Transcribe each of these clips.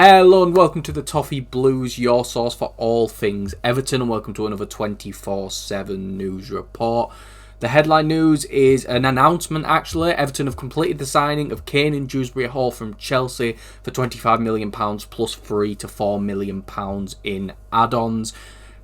Hello and welcome to the Toffee Blues, your source for all things Everton, and welcome to another 24/7 news report. The headline news is an announcement actually. Everton have completed the signing of Kane and Dewsbury Hall from Chelsea for £25 million plus £3 to £4 million in add-ons.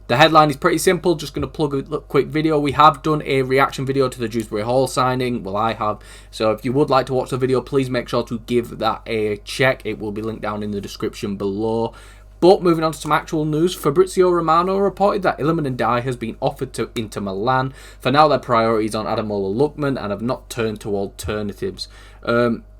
The headline is pretty simple, just going to plug a quick video. We have done a reaction video to the Dewsbury Hall signing, well I have, so if you would like to watch the video, please make sure to give that a check. It will be linked down in the description below. But moving on to some actual news, Fabrizio Romano reported that Iliman Ndiaye has been offered to Inter Milan. For now their priority is on Ademola Lookman and have not turned to alternatives.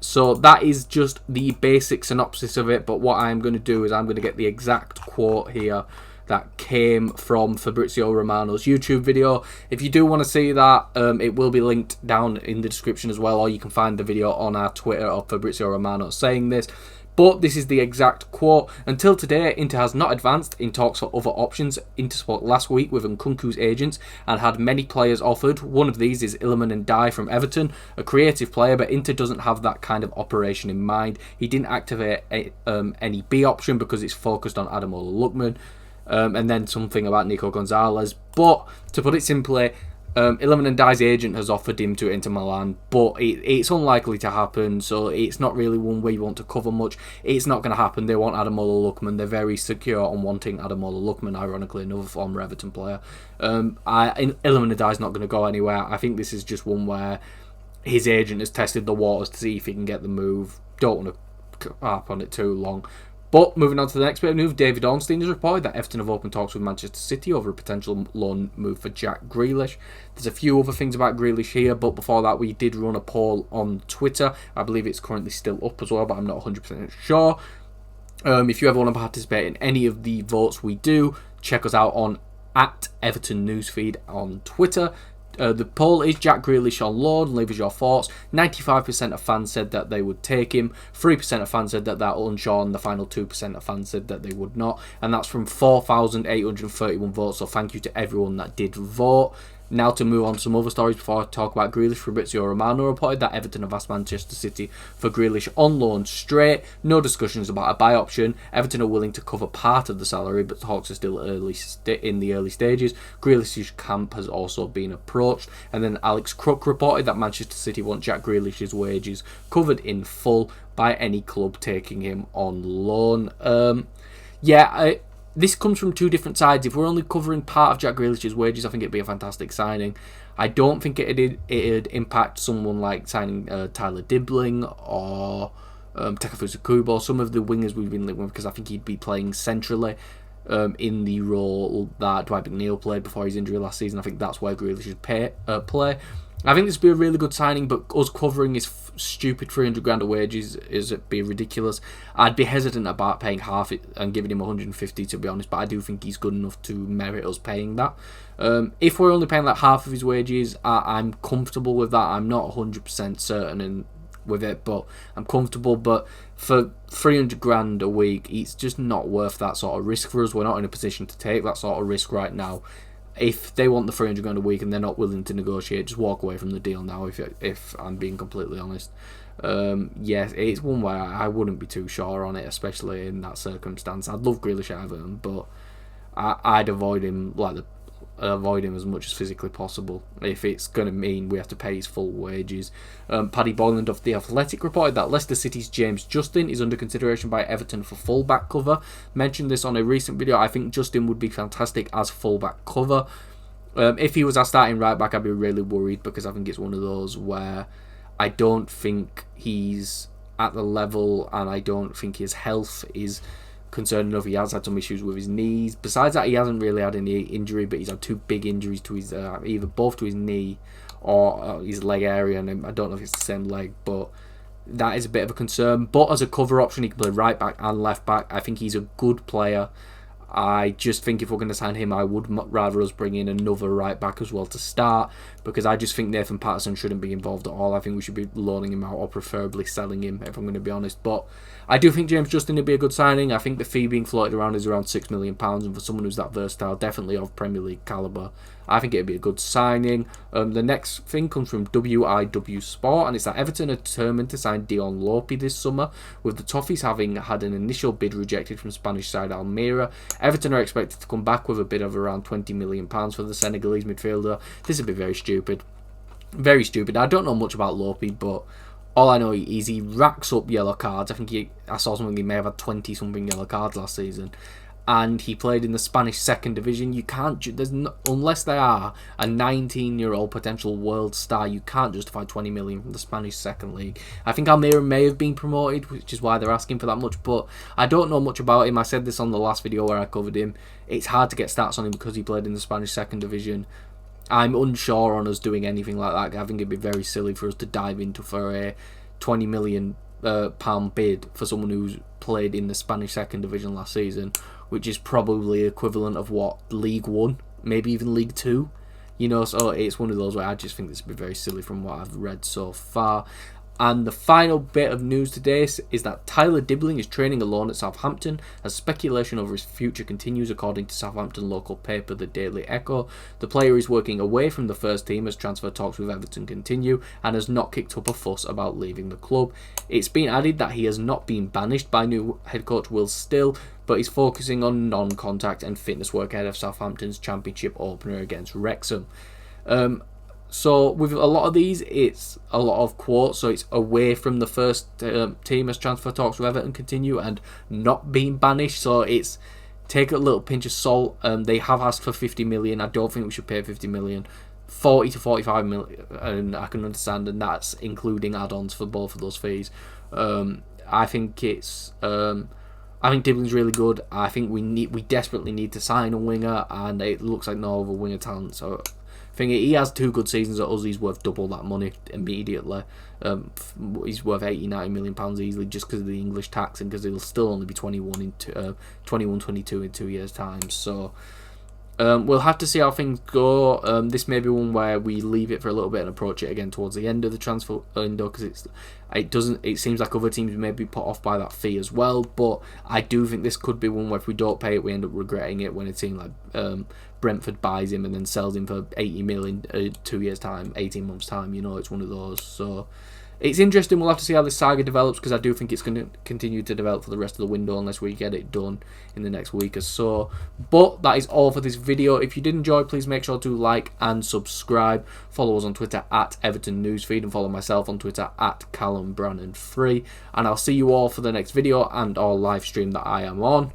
So that is just the basic synopsis of it, but what I'm going to do is I'm going to get the exact quote here that came from Fabrizio Romano's YouTube video. If you do want to see that, it will be linked down in the description as well, or you can find the video on our Twitter of Fabrizio Romano saying this. But this is the exact quote. Until today, Inter has not advanced in talks for other options. Inter spoke last week with Nkunku's agents and had many players offered. One of these is Iliman Ndiaye from Everton, a creative player, but Inter doesn't have that kind of operation in mind. He didn't activate any B option because it's focused on Ademola Lookman. And then something about Nico Gonzalez. But to put it simply, Iliman Ndiaye's agent has offered him to Inter Milan, but it's unlikely to happen, so it's not really one we want to cover much. It's not going to happen. They want Ademola Lookman. They're very secure on wanting Ademola Lookman, ironically, another former Everton player. Iliman Ndiaye's not going to go anywhere. I think this is just one where his agent has tested the waters to see if he can get the move. Don't want to harp on it too long. But moving on to the next bit of news, David Ornstein has reported that Everton have opened talks with Manchester City over a potential loan move for Jack Grealish. There's a few other things about Grealish here, but before that we did run a poll on Twitter. I believe it's currently still up as well, but I'm not 100% sure. If you ever want to participate in any of the votes we do, check us out on @EvertonNewsFeed on Twitter. The poll is Jack Grealish on loan, leave us your thoughts. 95% of fans said that they would take him, 3% of fans said that they're unsure, and the final 2% of fans said that they would not. And that's from 4,831 votes, so thank you to everyone that did vote. Now to move on to some other stories before I talk about Grealish. Fabrizio Romano reported that Everton have asked Manchester City for Grealish on loan straight. No discussions about a buy option. Everton are willing to cover part of the salary, but talks are still in the early stages. Grealish's camp has also been approached. And then Alex Crook reported that Manchester City want Jack Grealish's wages covered in full by any club taking him on loan. This comes from two different sides. If we're only covering part of Jack Grealish's wages, I think it'd be a fantastic signing. I don't think it'd impact someone like signing Tyler Dibling or Takefusa Kubo, some of the wingers we've been linked with, because I think he'd be playing centrally in the role that Dwight McNeil played before his injury last season. I think that's where Grealish should play. I think this would be a really good signing, but us covering his stupid 300 grand of wages it'd be ridiculous. I'd be hesitant about paying half it and giving him 150 to be honest, but I do think he's good enough to merit us paying that. If we're only paying like half of his wages, I'm comfortable with that. I'm not 100% certain with it, but I'm comfortable. But for 300 grand a week, it's just not worth that sort of risk for us. We're not in a position to take that sort of risk right now. If they want the 300 grand a week and they're not willing to negotiate, just walk away from the deal now, if I'm being completely honest. Yes, it's one way I wouldn't be too sure on it, especially in that circumstance. I'd love Grealish at Everton, but I'd avoid him as much as physically possible if it's going to mean we have to pay his full wages. Paddy Boyland of The Athletic reported that Leicester City's James Justin is under consideration by Everton for fullback cover. Mentioned this on a recent video. I think Justin would be fantastic as fullback cover. If he was our starting right back, I'd be really worried, because I think it's one of those where I don't think he's at the level, and I don't think his health is concerned enough. He has had some issues with his knees. Besides that, he hasn't really had any injury, but he's had two big injuries to his either both to his knee or his leg area, and I don't know if it's the same leg, but that is a bit of a concern. But as a cover option, he can play right back and left back. I think he's a good player. I just think if we're going to sign him, I would rather us bring in another right back as well to start, because I just think Nathan Patterson shouldn't be involved at all. I think we should be loaning him out or preferably selling him, if I'm going to be honest. But I do think James Justin would be a good signing. I think the fee being floated around is around £6 million, and for someone who's that versatile, definitely of Premier League calibre, I think it'd be a good signing. The next thing comes from WIW Sport, and it's that Everton are determined to sign Dion Lopy this summer, with the Toffees having had an initial bid rejected from Spanish side Almeria. Everton are expected to come back with a bid of around £20 million for the Senegalese midfielder. This would be very stupid. Very stupid. I don't know much about Lopy, but all I know is he racks up yellow cards. I saw something, he may have had 20-something yellow cards last season. And he played in the Spanish second division. You can't, unless they are a 19-year-old potential world star, you can't justify 20 million from the Spanish second league. I think Almeria may have been promoted, which is why they're asking for that much, but I don't know much about him. I said this on the last video where I covered him. It's hard to get stats on him because he played in the Spanish second division. I'm unsure on us doing anything like that. I think it'd be very silly for us to dive into for a £20 million bid for someone who's played in the Spanish second division last season, which is probably equivalent of what, League 1, maybe even League 2, you know. So it's one of those where I just think this would be very silly from what I've read so far. And the final bit of news today is that Tyler Dibling is training alone at Southampton as speculation over his future continues, according to Southampton local paper The Daily Echo. The player is working away from the first team as transfer talks with Everton continue and has not kicked up a fuss about leaving the club. It's been added that he has not been banished by new head coach Will Still, but he's focusing on non-contact and fitness work ahead of Southampton's championship opener against Wrexham. So with a lot of these, it's a lot of quotes. So it's away from the first team as transfer talks with Everton continue and not being banished. So it's take a little pinch of salt. They have asked for 50 million. I don't think we should pay 50 million. 40 to 45 million, and I can understand, and that's including add-ons for both of those fees. I think Dibling's really good. I think we desperately need to sign a winger, and it looks like no other winger talent. So I think he has 2 good seasons at us. He's worth double that money immediately. He's worth £80-90 million easily just because of the English tax and because he'll still only be 22 in 2 years' time. So we'll have to see how things go. This may be one where we leave it for a little bit and approach it again towards the end of the transfer window, because it seems like other teams may be put off by that fee as well. But I do think this could be one where if we don't pay it, we end up regretting it when a team like Brentford buys him and then sells him for 80 million 2 years' time, 18 months' time. You know, it's one of those. So it's interesting. We'll have to see how this saga develops, because I do think it's going to continue to develop for the rest of the window unless we get it done in the next week or so. But that is all for this video. If you did enjoy, please make sure to like and subscribe. Follow us on Twitter at Everton Newsfeed, and follow myself on Twitter at CallumBrannan3. And I'll see you all for the next video and our live stream that I am on.